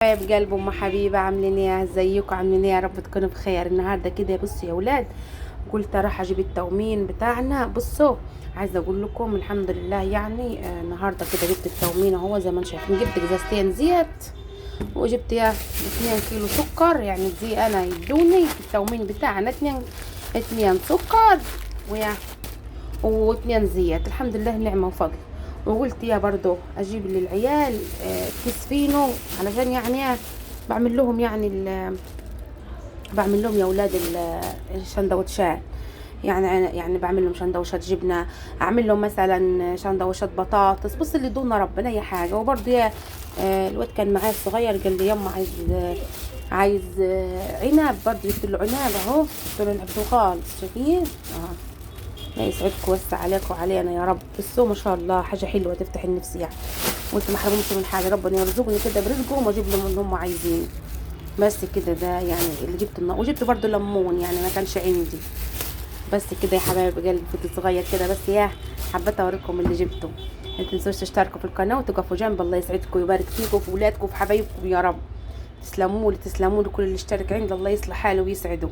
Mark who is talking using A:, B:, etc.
A: حبايب قلب ام حبيبه، عاملين ايه؟ ازيكم؟ عاملين ايه؟ يا رب تكونوا بخير. النهارده كده بصوا يا اولاد، قلت اروح اجيب التومين بتاعنا. بصوا، عايزه اقول لكم الحمد لله يعني النهارده كده جبت التومين اهو زي ما انتم شايفين. جبت ازازتين زيت، وجبت 2 كيلو سكر. يعني دي انا يدوني التومين بتاعنا 2 سكر ويا و2 زيت. الحمد لله نعمه وفضل. وقلت يا برضو اجيب للعيال كيس فينو، علشان يعني بعمل لهم بعمل لهم يا اولاد السندوتشات. يعني بعمل لهم سندوتشات جبنه، اعمل لهم مثلا سندوتشات بطاطس. بص اللي دون ربنا اي حاجه. وبرضه يا الواد كان معايا الصغير قال لي يما عايز عنب. برضه جبت له عنب اهو، جبت له العنب خالص. شايفين؟ لا يسعدكم ويوسع عليكم وعلينا يا رب. بس ما شاء الله حاجه حلوه تفتح النفس يعني. وانتم محرومش من حاجه، ربنا يرزقني كده برزقهم واجيب لهم اللي هم عايزين. بس كده ده يعني اللي جبت وجبت برضو ليمون، يعني ما كانش عندي. بس كده يا حبايب قلبي، كنت صغير كده بس يا حبيت اوريكم اللي جبته. ما تنسوش تشتركوا في القناه وتقفوا جنب. الله يسعدكم ويبارك فيكم وفي اولادكم وفي حبايبكم يا رب. تسلموا لي كل اللي اشترك عند الله يصلح حاله ويسعده.